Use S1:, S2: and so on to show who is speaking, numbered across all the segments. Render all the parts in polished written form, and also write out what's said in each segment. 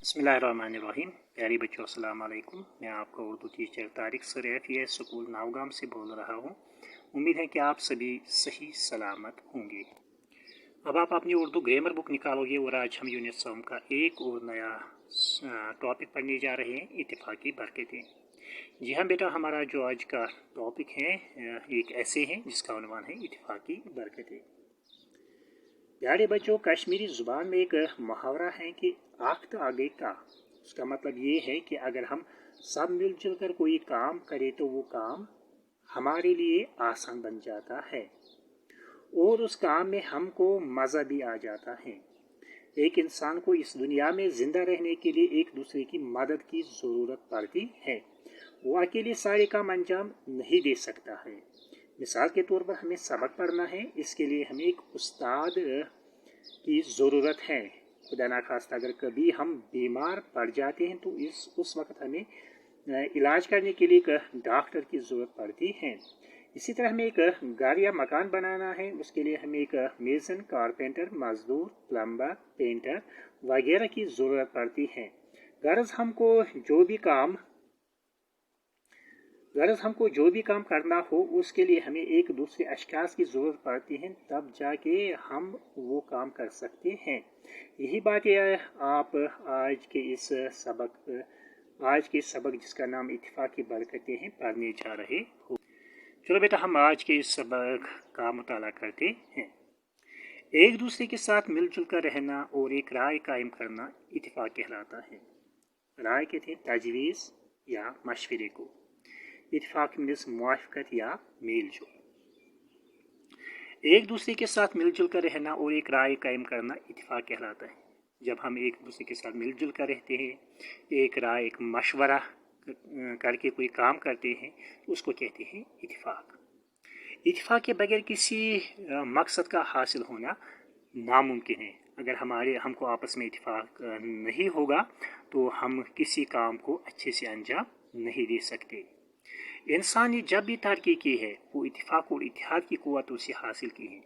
S1: बिस्मिल्लाहिर्रहमानिर्रहीम। प्यारे बच्चों अस्सलाम वालेकुम। मैं आपका Urdu teacher Tariq sir FS school Nowgam से बोल रहा हूँ। उम्मीद है कि आप सभी सही सलामत होंगे। अब आप अपनी उर्दू ग्रामर बुक निकालोगे और आज हम यूनिट 7 का एक और नया टॉपिक पढ़ने जा रहे हैं, इत्तेफाकी बरकतें। जी हाँ बेटा, हमारा जो आज का टॉपिक है एक ऐसे है जिसका उन्वान है इत्तेफाकी बरकतें। प्यारे बच्चों, कश्मीरी ज़ुबान में एक मुहावरा है कि आख्त आगे का। उसका मतलब ये है कि अगर हम सब मिलजुल कर कोई काम करें तो वो काम हमारे लिए आसान बन जाता है और उस काम में हमको मज़ा भी आ जाता है। एक इंसान को इस दुनिया में ज़िंदा रहने के लिए एक दूसरे की मदद की ज़रूरत पड़ती है। वो अकेले सारे काम अंजाम नहीं दे सकता है। मिसाल के तौर पर हमें सबक पढ़ना है, इसके लिए हमें एक उस्ताद की ज़रूरत है। खुदा ना खास्ता अगर कभी हम बीमार पड़ जाते हैं तो उस वक्त हमें इलाज करने के लिए एक डॉक्टर की ज़रूरत पड़ती है। इसी तरह हमें एक घर या मकान बनाना है, उसके लिए हमें एक मेसन, कारपेंटर, मजदूर, प्लम्बर, पेंटर वगैरह की ज़रूरत पड़ती है। गर्ज हमको जो भी काम करना हो उसके लिए हमें एक दूसरे अशखास की ज़रूरत पड़ती है, तब जाके हम वो काम कर सकते हैं। यही बात है आप आज के सबक जिसका नाम इत्तेफाकी बरकतें हैं पढ़ने जा रहे हो। चलो बेटा, हम आज के इस सबक का मुताला करते हैं। एक दूसरे के साथ मिलजुल कर रहना और एक राय कायम करना इत्तेफाक कहलाता है। राय कहते हैं तजवीज़ या मशवरे को। इत्तेफाक मीन्स मुआफ़क़त या मेल जोल। एक दूसरे के साथ मिलजुल कर रहना और एक राय कायम करना इत्तेफाक कहलाता है। जब हम एक दूसरे के साथ मिलजुल कर रहते हैं, एक राय, एक मशवरा करके कोई काम करते हैं, उसको कहते हैं इत्तेफाक। इत्तेफाक के बगैर किसी मकसद का हासिल होना नामुमकिन है। अगर हमको आपस में इत्तेफाक नहीं होगा तो हम किसी काम को अच्छे से अंजाम नहीं दे सकते। इंसान ने जब भी तरक्की की है वो इत्तेफाक और इत्तेहाद की क़ुव्वत से हासिल की है।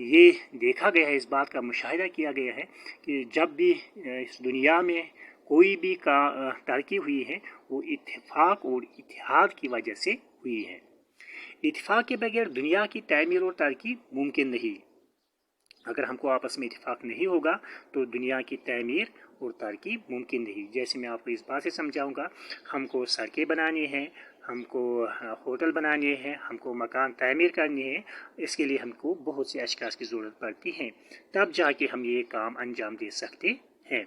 S1: ये देखा गया है, इस बात का मुशाहिदा किया गया है कि जब भी इस दुनिया में कोई भी तरक्की हुई है वो इत्तेफाक और इत्तेहाद की वजह से हुई है। इत्तेफाक के बगैर दुनिया की तामीर और तरक्की मुमकिन नहीं। अगर हमको आपस में इत्तेफाक नहीं होगा तो दुनिया की तामीर और तरक्की मुमकिन नहीं। जैसे मैं आपको इस बात से समझाऊंगा, हमको सड़कें बनानी हैं, हमको होटल बनाने हैं, हमको मकान तामीर करने हैं, इसके लिए हमको बहुत से अशखास की ज़रूरत पड़ती है, तब जाके हम ये काम अंजाम दे सकते हैं।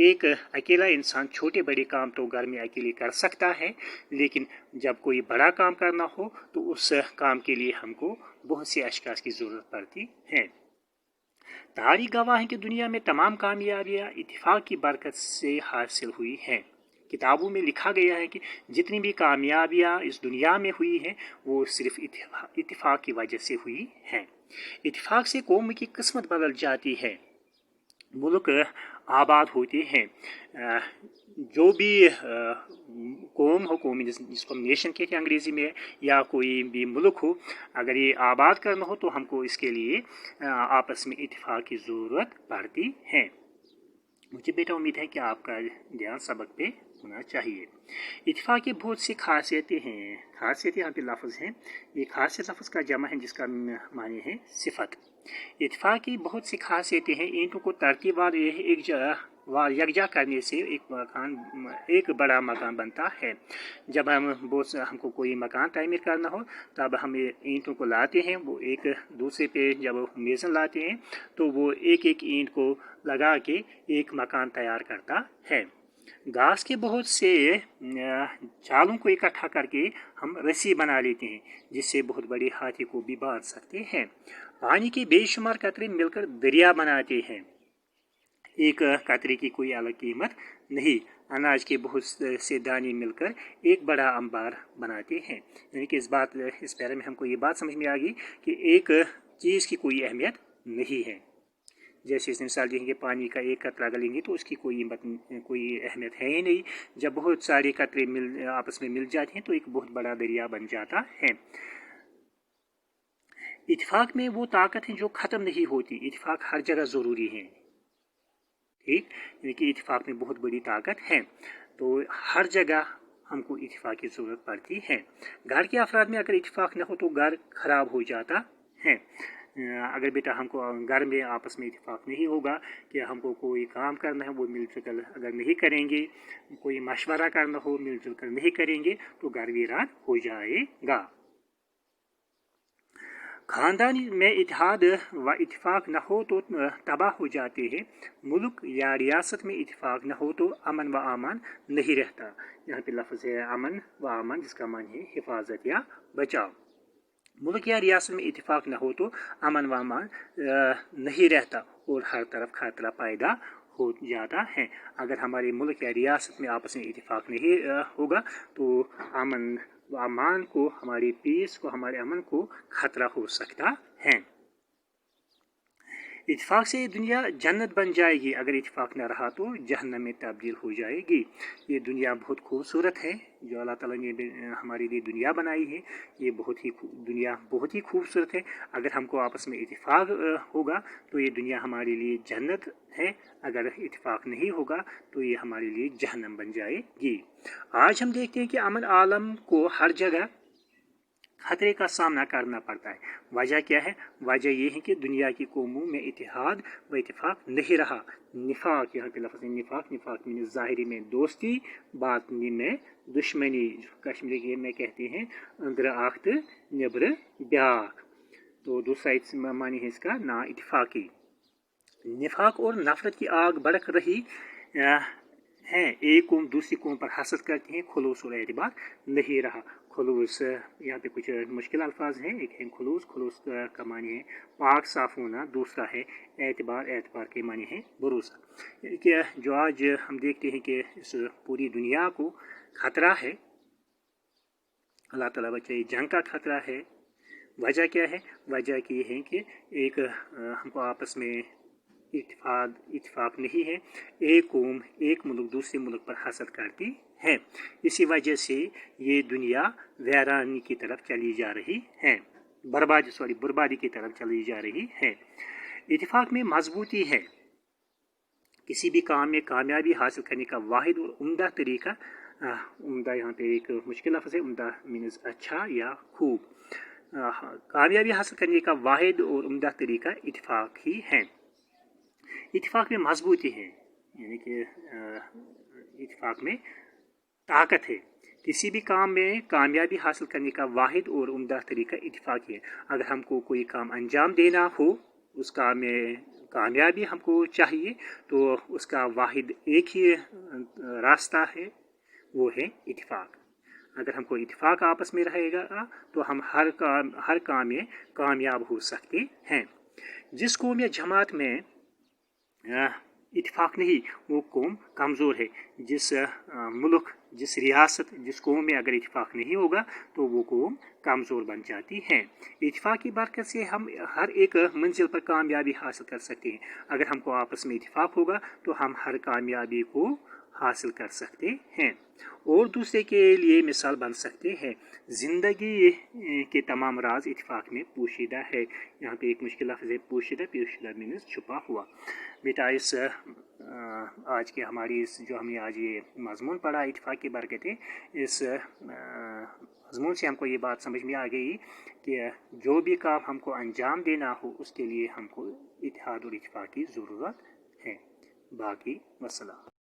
S1: एक अकेला इंसान छोटे बड़े काम तो घर में अकेले कर सकता है, लेकिन जब कोई बड़ा काम करना हो तो उस काम के लिए हमको बहुत से अशखास की ज़रूरत पड़ती है। तारीख गवाह है कि दुनिया में तमाम कामयाबियाँ इत्तेफाक की बरकत से हासिल हुई हैं। किताबों में लिखा गया है कि जितनी भी कामयाबियाँ इस दुनिया में हुई हैं वो सिर्फ इत्तेफाक की वजह से हुई हैं। इत्तेफाक से कौम की किस्मत बदल जाती है, मुल्क आबाद होते हैं। जो भी कौम हो, कौमी जिसको हम नेशन कहते हैं अंग्रेज़ी में, या कोई भी मुल्क हो, अगर ये आबाद करना हो तो हमको इसके लिए आपस में इत्तेफाक की ज़रूरत पड़ती है। मुझे बेटा उम्मीद है कि आपका ध्यान सबक पे होना चाहिए। इत्तेफाक की बहुत सी खासियतें हैं। खासियत यहाँ पे लफ्ज़ हैं, ये खासियत लफ्ज़ का जमा है जिसका माने है सिफत। इत्तेफाक की बहुत सी खासियतें हैं। ईंटों को तरतीब यकजा करने से एक बड़ा मकान बनता है। जब हमको कोई मकान तामीर करना हो तब हम ईंटों को लाते हैं, वो एक दूसरे पे जब मेज़न लाते हैं तो वो एक एक ईंट को लगा के एक मकान तैयार करता है। घास के बहुत से जालों को इकट्ठा करके हम रस्सी बना लेते हैं, जिससे बहुत बड़े हाथी को भी बांध सकते हैं। पानी के बेशुमार कतरे मिलकर दरिया बनाते हैं। एक कतरे की कोई अलग कीमत नहीं। अनाज के बहुत से दाने मिलकर एक बड़ा अंबार बनाते हैं। यानी कि इस बारे में हमको ये बात समझ में आ गई कि एक चीज़ की कोई अहमियत नहीं है। जैसे इस मिसाल देखेंगे, पानी का एक कतरा लेंगे तो उसकी कोई अहमियत है ही नहीं। जब बहुत सारे कतरे आपस में मिल जाते हैं तो एक बहुत बड़ा दरिया बन जाता है। इत्तेफाक में वो ताकत है जो ख़त्म नहीं होती। इत्तेफाक हर जगह ज़रूरी है। ठीक, यानी कि इत्तेफाक में बहुत बड़ी ताकत है। तो हर जगह हमको इत्तेफाक की ज़रूरत पड़ती है। घर के अफराद में अगर इत्तेफाक न हो तो घर ख़राब हो जाता है। अगर बेटा हमको घर में आपस में इत्तेफाक नहीं होगा कि हमको कोई काम करना है, वो मिलजुल कर अगर नहीं करेंगे, कोई मशवरा करना हो मिलजुल कर नहीं करेंगे, तो घर वीरान हो जाएगा। ख़ानदान में इत्तेहाद व इत्तेफाक न हो तो तबाह हो जाते हैं। मुल्क या रियासत में इत्तेफाक न हो तो अमन व अमान नहीं रहता। यहाँ पे लफ्ज़ है अमन व अमान, जिसका मान है हिफाजत या बचाव। मुल्क या रियासत में इत्तेफाक न हो तो अमन व अमान नहीं रहता और हर तरफ खतरा पैदा हो जाता है। अगर हमारे मुल्क या रियासत में आपस में इत्तेफाक नहीं होगा तो अमन व अमान को, हमारी पीस को, हमारे अमन को खतरा हो सकता है। इत्तेफाक से दुनिया जन्नत बन जाएगी, अगर इत्तेफाक न रहा तो जहन्नम में तब्दील हो जाएगी। ये दुनिया बहुत खूबसूरत है, जो अल्लाह ताला ने हमारे लिए दुनिया बनाई है, ये दुनिया बहुत ही खूबसूरत है। अगर हमको आपस में इत्तेफाक होगा तो ये दुनिया हमारे लिए जन्नत है, अगर इत्तेफाक नहीं होगा तो ये हमारे लिए जहन्नम बन जाएगी। आज हम देखते हैं कि अमन आलम को हर जगह खतरे का सामना करना पड़ता है। वजह क्या है? वजह यह है कि दुनिया की कौमों में इत्तेहाद व इत्तेफाक नहीं रहा। निफाक, यहाँ पे लफ्ज़ निफाक, निफाक में ज़ाहिरी में दोस्ती, बातनी में दुश्मनी, कश्मीरी में कहते हैं अंदर आख्त नेबर ब्याख। तो दूसरा मानी है इसका ना इत्तेफाकी। निफाक और नफरत की आग भड़क रही है, एक कौम दूसरी कौम पर हसद करती है, खुलूस और एतबार नहीं रहा। खुलूस, यहाँ पे कुछ मुश्किल अल्फाज हैं। एक है खुलूस, खुलूस का मानी है पाक साफ होना, दूसरा है एतबार, एतबार के मानी है भरोसा। कि जो आज हम देखते हैं कि इस पूरी दुनिया को खतरा है, अल्लाह ताला बचाए, जंग का खतरा है। वजह क्या है? वजह की है कि एक हमको आपस में इत्तेफाक नहीं है, एक कौम, एक मुल्क दूसरे मुल्क पर हसद करती है। इसी वजह से ये दुनिया वैरानी की तरफ चली जा रही है, बर्बादी की तरफ चली जा रही है। इत्तेफाक में मजबूती है। किसी भी काम में कामयाबी हासिल करने का वाहिद और उम्दा तरीका, उम्दा यहाँ पे एक मुश्किल लफ्ज़ है, उम्दा मीन्स अच्छा या खूब। कामयाबी हासिल करने का वाहिद और उम्दा तरीका इत्तेफाक ही है। इत्तेफाक में मजबूती है, यानी कि इत्तेफाक में ताकत है। किसी भी काम में कामयाबी हासिल करने का वाहिद और उम्दा तरीका इत्तेफाक है। अगर हमको कोई काम अंजाम देना हो, उस काम में कामयाबी हमको चाहिए, तो उसका वाहिद एक ही रास्ता है, वो है इत्तेफाक। अगर हमको इत्तेफाक आपस में रहेगा तो हम हर काम में कामयाब हो सकते हैं। जिस कौम या जमात में इत्तेफाक नहीं, वो कौम कमज़ोर है। जिस मुल्क, जिस रियासत, जिस कौम में अगर इत्तेफाक नहीं होगा तो वो कौम कमज़ोर बन जाती है। इत्तेफाक की बरकत से हम हर एक मंजिल पर कामयाबी हासिल कर सकते हैं। अगर हमको आपस में इत्तेफाक होगा तो हम हर कामयाबी को हासिल कर सकते हैं और दूसरे के लिए मिसाल बन सकते हैं। ज़िंदगी के तमाम राज इत्तेफाक में पोशीदा है। यहाँ पे एक मुश्किल लफ्ज़ है पोशीदा, पोशीदा मीन्स छुपा हुआ। बेटा इस आज के हमारी जो हमने आज ये मज़मून पढ़ा इत्तेफाक की बरकतें, इस मज़मून से हमको ये बात समझ में आ गई कि जो भी काम हमको अंजाम देना हो उसके लिए हमको इत्तेहाद और इत्तेफाक की ज़रूरत है। बाकी वस्सलाम।